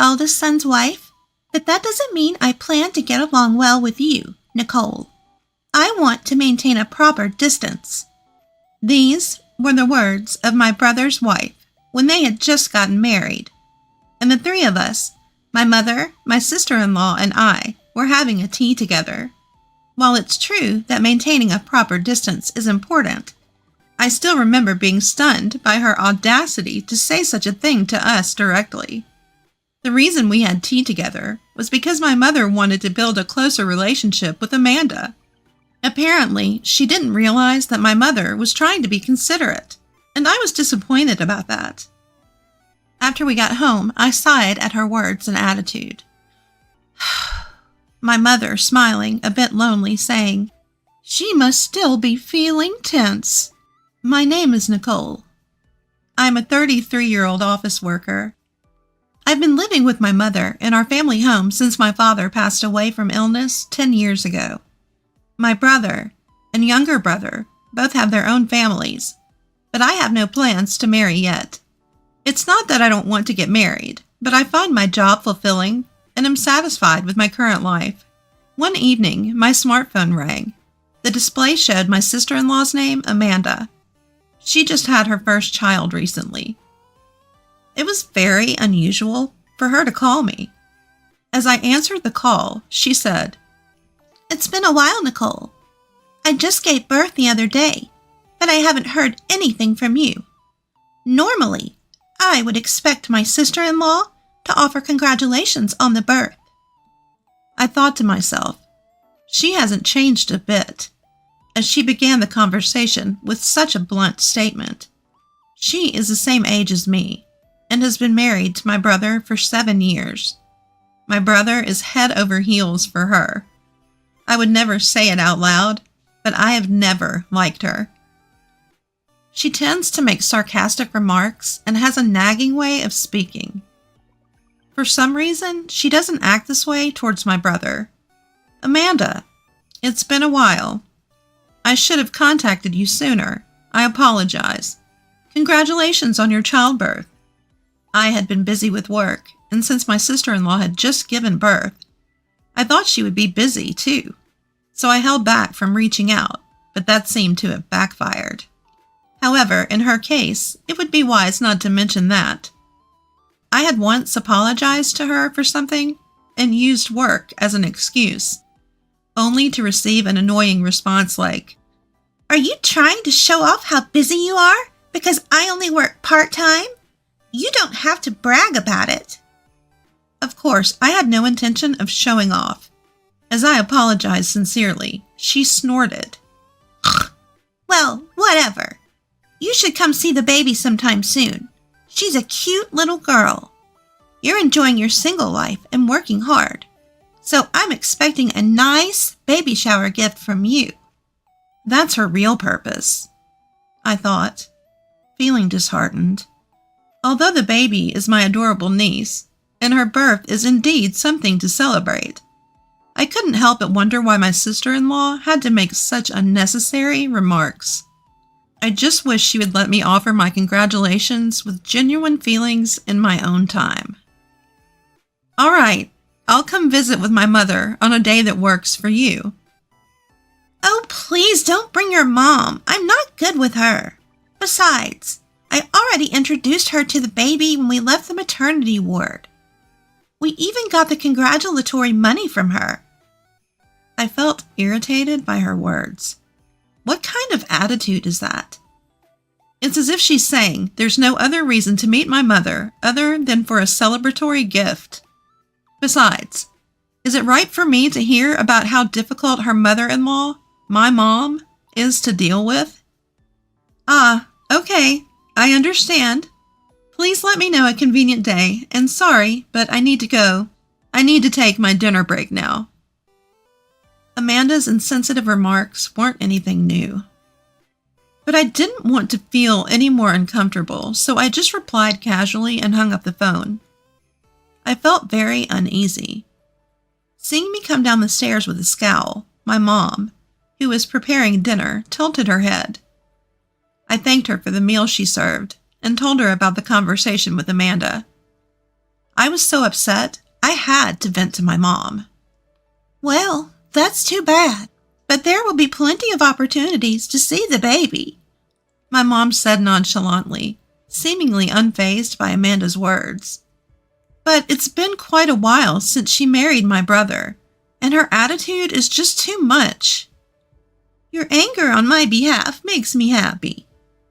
eldest son's wife, but that doesn't mean I plan to get along well with you, Nicole. I want to maintain a proper distance." These were the words of my brother's wife when they had just gotten married, and the three of us, my mother, my sister-in-law, and I, were having a tea together. While it's true that maintaining a proper distance is important, I still remember being stunned by her audacity to say such a thing to us directly. The reason we had tea together was because my mother wanted to build a closer relationship with Amanda. Apparently, she didn't realize that my mother was trying to be considerate, and I was disappointed about that. After we got home, I sighed at her words and attitude. My mother, smiling, a bit lonely, saying, "She must still be feeling tense." My name is Nicole. I'm a 33-year-old office worker. I've been living with my mother in our family home since my father passed away from illness 10 years ago. My brother and younger brother both have their own families, but I have no plans to marry yet. It's not that I don't want to get married, but I find my job fulfilling and am satisfied with my current life. One evening, my smartphone rang. The display showed my sister-in-law's name, Amanda. She just had her first child recently. It was very unusual for her to call me. As I answered the call, she said, "It's been a while, Nicole. I just gave birth the other day, but I haven't heard anything from you. Normally, I would expect my sister-in-law to offer congratulations on the birth." I thought to myself, she hasn't changed a bit, as she began the conversation with such a blunt statement. She is the same age as me and has been married to my brother for 7 years. My brother is head over heels for her. I would never say it out loud, but I have never liked her. She tends to make sarcastic remarks and has a nagging way of speaking. For some reason, she doesn't act this way towards my brother. "Amanda, it's been a while. I should have contacted you sooner. I apologize. Congratulations on your childbirth." I had been busy with work, and since my sister-in-law had just given birth, I thought she would be busy too, so I held back from reaching out, but that seemed to have backfired. However, in her case, it would be wise not to mention that. I had once apologized to her for something and used work as an excuse, only to receive an annoying response like, "Are you trying to show off how busy you are because I only work part-time? You don't have to brag about it." Of course, I had no intention of showing off. As I apologized sincerely, she snorted. "Well, whatever. You should come see the baby sometime soon. She's a cute little girl. You're enjoying your single life and working hard, so I'm expecting a nice baby shower gift from you." That's her real purpose, I thought, feeling disheartened. Although the baby is my adorable niece, and her birth is indeed something to celebrate, I couldn't help but wonder why my sister-in-law had to make such unnecessary remarks. I just wish she would let me offer my congratulations with genuine feelings in my own time. "All right, I'll come visit with my mother on a day that works for you." "Oh, please don't bring your mom. I'm not good with her. Besides, I already introduced her to the baby when we left the maternity ward. We even got the congratulatory money from her." I felt irritated by her words. What kind of attitude is that? It's as if she's saying there's no other reason to meet my mother other than for a celebratory gift. Besides, is it right for me to hear about how difficult her mother-in-law, my mom, is to deal with? Okay, I understand. Please let me know a convenient day, and sorry, but I need to go. I need to take my dinner break now. Amanda's insensitive remarks weren't anything new. But I didn't want to feel any more uncomfortable, so I just replied casually and hung up the phone. I felt very uneasy. Seeing me come down the stairs with a scowl, my mom, who was preparing dinner, tilted her head. I thanked her for the meal she served and told her about the conversation with Amanda. I was so upset, I had to vent to my mom. Well, that's too bad, but there will be plenty of opportunities to see the baby, my mom said nonchalantly, seemingly unfazed by Amanda's words. But it's been quite a while since she married my brother, and her attitude is just too much. Your anger on my behalf makes me happy.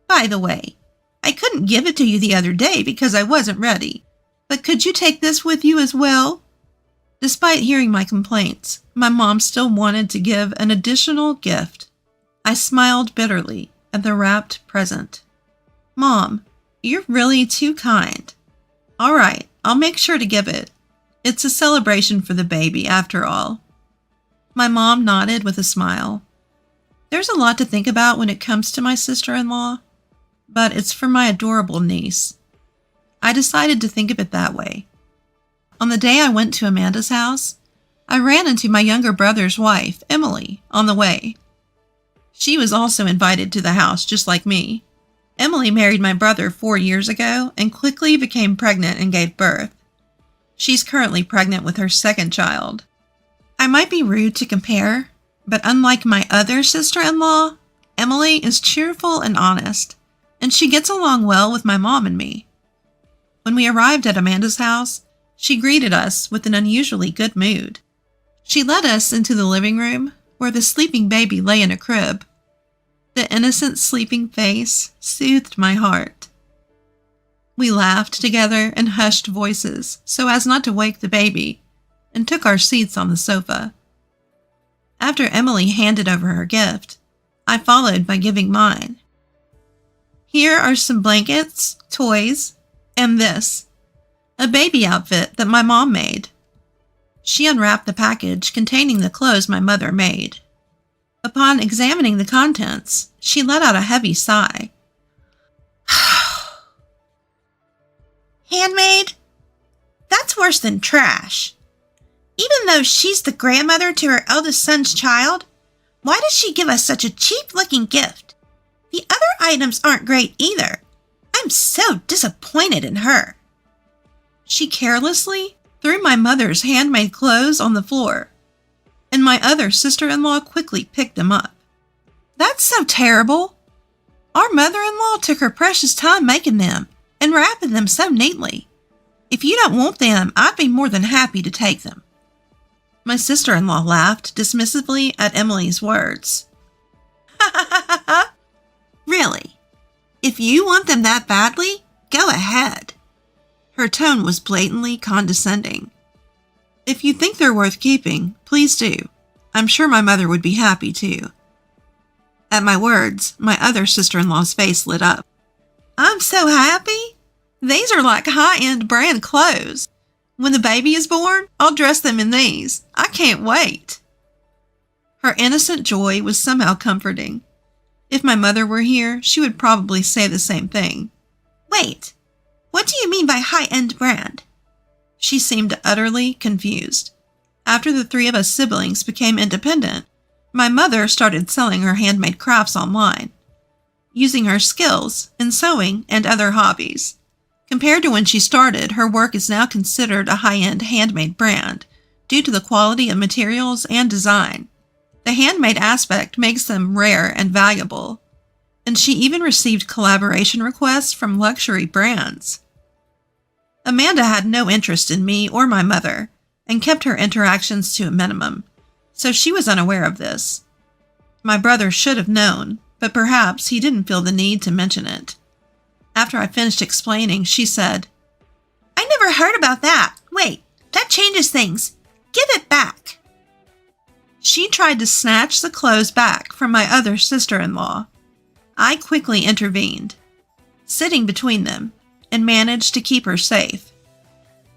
By the way, I couldn't give it to you the other day because I wasn't ready, but could you take this with you as well? Despite hearing my complaints, my mom still wanted to give an additional gift. I smiled bitterly at the wrapped present. Mom, you're really too kind. All right, I'll make sure to give it. It's a celebration for the baby, after all. My mom nodded with a smile. There's a lot to think about when it comes to my sister-in-law, but it's for my adorable niece. I decided to think of it that way. On the day I went to Amanda's house, I ran into my younger brother's wife, Emily, on the way. She was also invited to the house, just like me. Emily married my brother 4 years ago and quickly became pregnant and gave birth. She's currently pregnant with her second child. I might be rude to compare, but unlike my other sister-in-law, Emily is cheerful and honest, and she gets along well with my mom and me. When we arrived at Amanda's house, she greeted us with an unusually good mood. She led us into the living room, where the sleeping baby lay in a crib. The innocent sleeping face soothed my heart. We laughed together in hushed voices so as not to wake the baby, and took our seats on the sofa. After Emily handed over her gift, I followed by giving mine. Here are some blankets, toys, and this, a baby outfit that my mom made. She unwrapped the package containing the clothes my mother made. Upon examining the contents, she let out a heavy sigh. Handmade? That's worse than trash. Even though she's the grandmother to her eldest son's child, why does she give us such a cheap-looking gift? The other items aren't great either. I'm so disappointed in her. She carelessly threw my mother's handmade clothes on the floor, and my other sister-in-law quickly picked them up. That's so terrible. Our mother-in-law took her precious time making them and wrapping them so neatly. If you don't want them, I'd be more than happy to take them. My sister-in-law laughed dismissively at Emily's words. Ha ha ha ha ha! Really? If you want them that badly, go ahead. Her tone was blatantly condescending. If you think they're worth keeping, please do. I'm sure my mother would be happy too. At my words, my other sister-in-law's face lit up. I'm so happy. These are like high-end brand clothes. When the baby is born, I'll dress them in these. I can't wait. Her innocent joy was somehow comforting. If my mother were here, she would probably say the same thing. Wait, what do you mean by high-end brand? She seemed utterly confused. After the 3 of us siblings became independent, my mother started selling her handmade crafts online, using her skills in sewing and other hobbies. Compared to when she started, her work is now considered a high-end handmade brand due to the quality of materials and design. The handmade aspect makes them rare and valuable, and she even received collaboration requests from luxury brands. Amanda had no interest in me or my mother and kept her interactions to a minimum, so she was unaware of this. My brother should have known, but perhaps he didn't feel the need to mention it. After I finished explaining, she said, I never heard about that. Wait, that changes things. Give it back. She tried to snatch the clothes back from my other sister-in-law. I quickly intervened, sitting between them, and managed to keep her safe.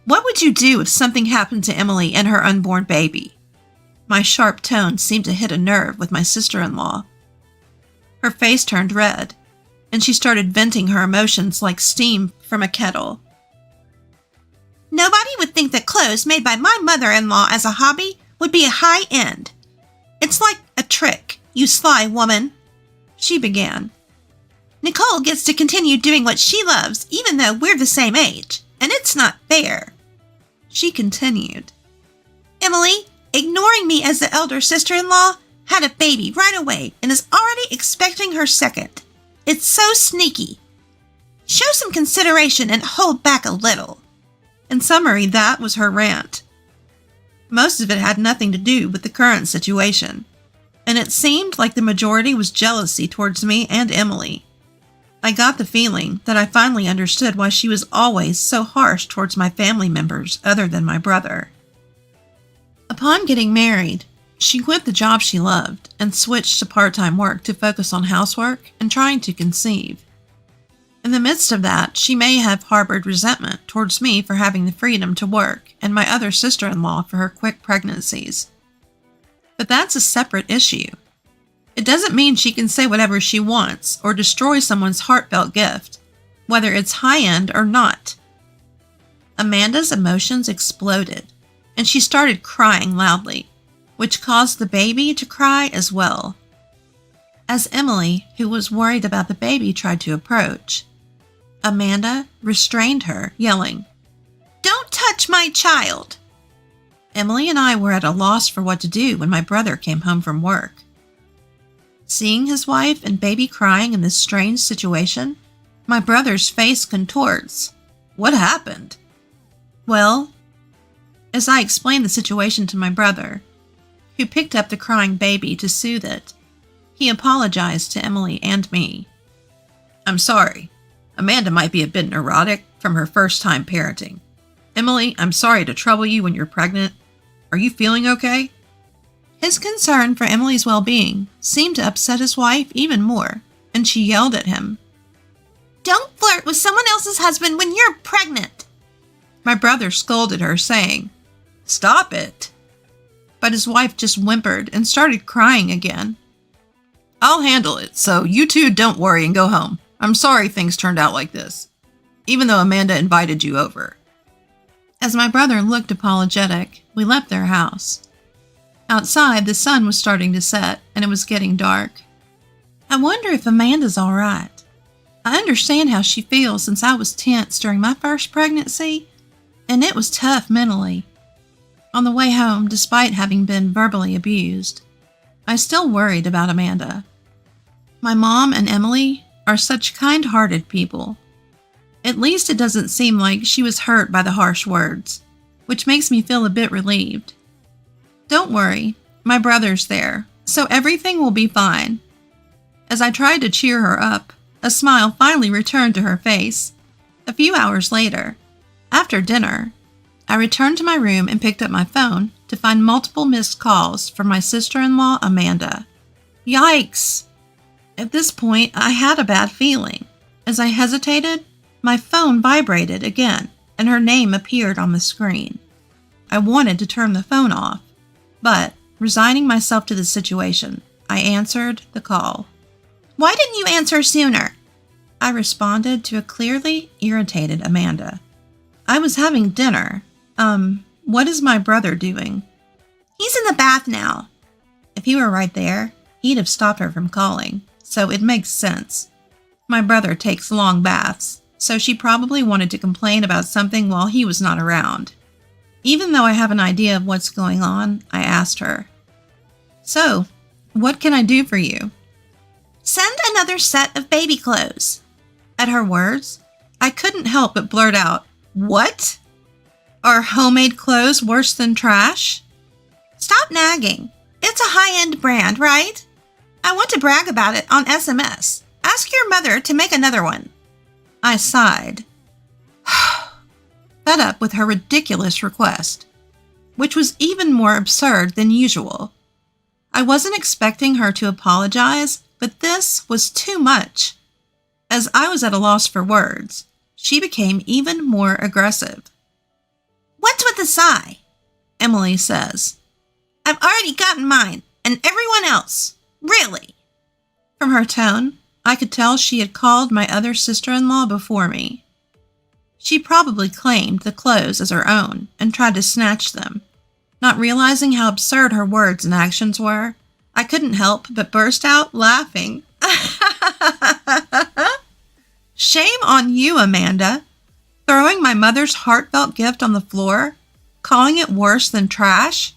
What would you do if something happened to Emily and her unborn baby? My sharp tone seemed to hit a nerve with my sister-in-law. Her face turned red, and she started venting her emotions like steam from a kettle. Nobody would think that clothes made by my mother-in-law as a hobby would be a high-end. It's like a trick, you sly woman, she began. Nicole gets to continue doing what she loves even though we're the same age, and it's not fair. She continued, Emily, ignoring me as the elder sister-in-law, had a baby right away and is already expecting her second. It's so sneaky. Show some consideration and hold back a little. In summary, that was her rant. Most of it had nothing to do with the current situation, and it seemed like the majority was jealousy towards me and Emily. I got the feeling that I finally understood why she was always so harsh towards my family members other than my brother. Upon getting married, she quit the job she loved and switched to part-time work to focus on housework and trying to conceive. In the midst of that, she may have harbored resentment towards me for having the freedom to work and my other sister-in-law for her quick pregnancies. But that's a separate issue. It doesn't mean she can say whatever she wants or destroy someone's heartfelt gift, whether it's high-end or not. Amanda's emotions exploded, and she started crying loudly, which caused the baby to cry as well. As Emily, who was worried about the baby, tried to approach, Amanda restrained her, yelling, Don't touch my child! Emily and I were at a loss for what to do when my brother came home from work. Seeing his wife and baby crying in this strange situation, my brother's face contorts. What happened? Well, as I explained the situation to my brother, who picked up the crying baby to soothe it, he apologized to Emily and me. I'm sorry. Amanda might be a bit neurotic from her first time parenting. Emily, I'm sorry to trouble you when you're pregnant. Are you feeling okay? His concern for Emily's well-being seemed to upset his wife even more, and she yelled at him. Don't flirt with someone else's husband when you're pregnant! My brother scolded her, saying, Stop it! But his wife just whimpered and started crying again. I'll handle it, so you two don't worry and go home. I'm sorry things turned out like this, even though Amanda invited you over. As my brother looked apologetic, we left their house. Outside, the sun was starting to set, and it was getting dark. I wonder if Amanda's all right. I understand how she feels since I was tense during my first pregnancy, and it was tough mentally. On the way home, despite having been verbally abused, I still worried about Amanda. My mom and Emily are such kind-hearted people. At least it doesn't seem like she was hurt by the harsh words, which makes me feel a bit relieved. Don't worry, my brother's there, so everything will be fine. As I tried to cheer her up, a smile finally returned to her face. A few hours later, after dinner, I returned to my room and picked up my phone to find multiple missed calls from my sister-in-law, Amanda. Yikes! At this point, I had a bad feeling. As I hesitated, my phone vibrated again, and her name appeared on the screen. I wanted to turn the phone off, but, resigning myself to the situation, I answered the call. Why didn't you answer sooner? I responded to a clearly irritated Amanda. I was having dinner. What is my brother doing? He's in the bath now. If he were right there, he'd have stopped her from calling, so it makes sense. My brother takes long baths, so she probably wanted to complain about something while he was not around. Even though I have an idea of what's going on, I asked her, So, what can I do for you? Send another set of baby clothes. At her words, I couldn't help but blurt out, What? Are homemade clothes worse than trash? Stop nagging. It's a high-end brand, right? I want to brag about it on SMS. Ask your mother to make another one. I sighed, fed up with her ridiculous request, which was even more absurd than usual. I wasn't expecting her to apologize, but this was too much. As I was at a loss for words, she became even more aggressive. What's with the sigh? Emily says. I've already gotten mine, and everyone else. Really? From her tone, I could tell she had called my other sister-in-law before me. She probably claimed the clothes as her own and tried to snatch them. Not realizing how absurd her words and actions were, I couldn't help but burst out laughing. Shame on you, Amanda. Throwing my mother's heartfelt gift on the floor? calling it worse than trash?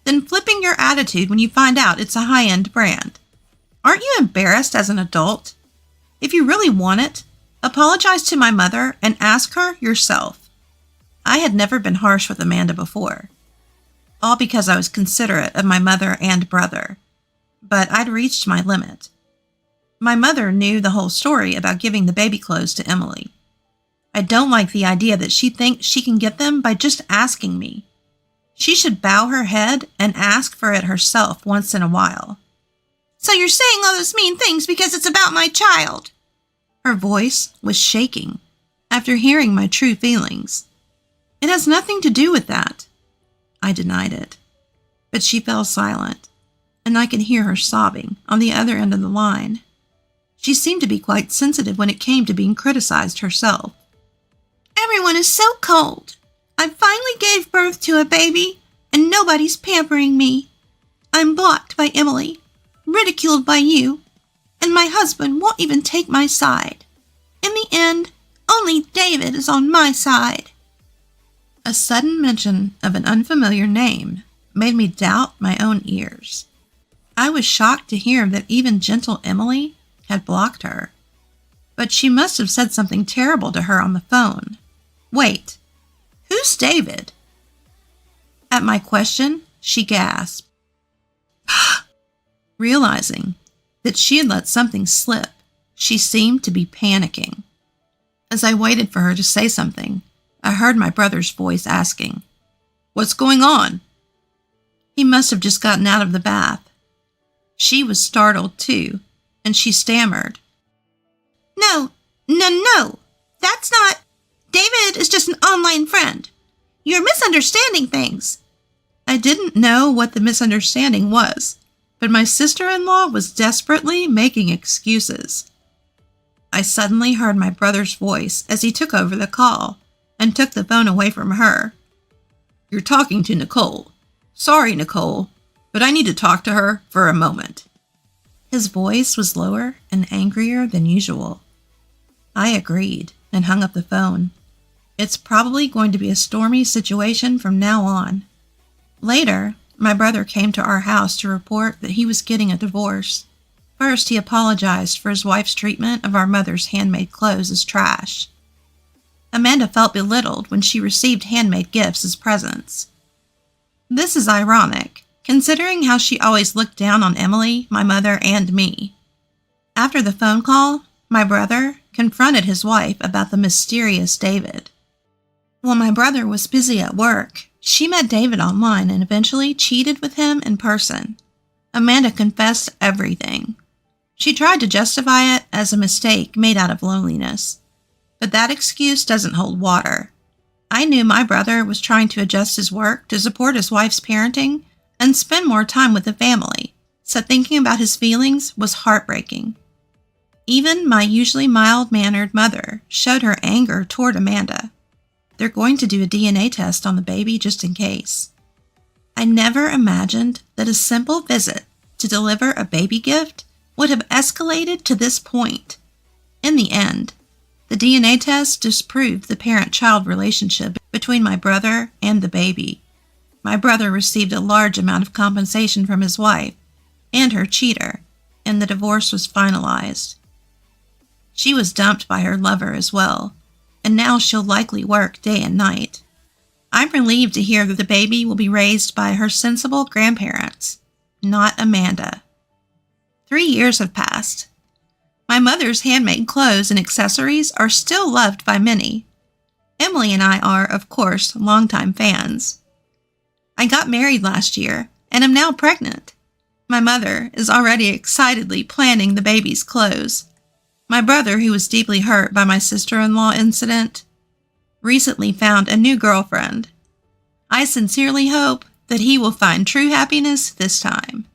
Then flipping your attitude when you find out it's a high-end brand. Aren't you embarrassed as an adult? If you really want it, apologize to my mother and ask her yourself. I had never been harsh with Amanda before, all because I was considerate of my mother and brother. But I'd reached my limit. My mother knew the whole story about giving the baby clothes to Emily. I don't like the idea that she thinks she can get them by just asking me. She should bow her head and ask for it herself once in a while. So you're saying all those mean things because it's about my child? Her voice was shaking after hearing my true feelings. It has nothing to do with that. I denied it, but she fell silent, and I could hear her sobbing on the other end of the line. She seemed to be quite sensitive when it came to being criticized herself. Everyone is so cold. I finally gave birth to a baby, and nobody's pampering me. I'm blocked by Emily, ridiculed by you, and my husband won't even take my side. In the end, only David is on my side. A sudden mention of an unfamiliar name made me doubt my own ears. I was shocked to hear that even gentle Emily had blocked her. But she must have said something terrible to her on the phone. Wait, who's David? At my question, she gasped, realizing that she had let something slip. She seemed to be panicking. As I waited for her to say something, I heard my brother's voice asking, "What's going on?" He must have just gotten out of the bath. She was startled too, and she stammered, No, that's not. David is just an online friend. You're misunderstanding things." I didn't know what the misunderstanding was, but my sister-in-law was desperately making excuses. I suddenly heard my brother's voice as he took over the call and took the phone away from her. "You're talking to Nicole. Sorry, Nicole, but I need to talk to her for a moment." His voice was lower and angrier than usual. I agreed and hung up the phone. It's probably going to be a stormy situation from now on. Later, my brother came to our house to report that he was getting a divorce. First, he apologized for his wife's treatment of our mother's handmade clothes as trash. Amanda felt belittled when she received handmade gifts as presents. This is ironic, considering how she always looked down on Emily, my mother, and me. After the phone call, my brother confronted his wife about the mysterious David. While my brother was busy at work, she met David online and eventually cheated with him in person. Amanda confessed everything. She tried to justify it as a mistake made out of loneliness, but that excuse doesn't hold water. I knew my brother was trying to adjust his work to support his wife's parenting and spend more time with the family, so thinking about his feelings was heartbreaking. Even my usually mild-mannered mother showed her anger toward Amanda. They're going to do a DNA test on the baby just in case. I never imagined that a simple visit to deliver a baby gift would have escalated to this point. In the end, the DNA test disproved the parent-child relationship between my brother and the baby. My brother received a large amount of compensation from his wife and her cheater, and the divorce was finalized. She was dumped by her lover as well, and now she'll likely work day and night. I'm relieved to hear that the baby will be raised by her sensible grandparents, not Amanda. 3 years have passed. My mother's handmade clothes and accessories are still loved by many. Emily and I are, of course, longtime fans. I got married last year and am now pregnant. My mother is already excitedly planning the baby's clothes. My brother, who was deeply hurt by my sister-in-law incident, recently found a new girlfriend. I sincerely hope that he will find true happiness this time.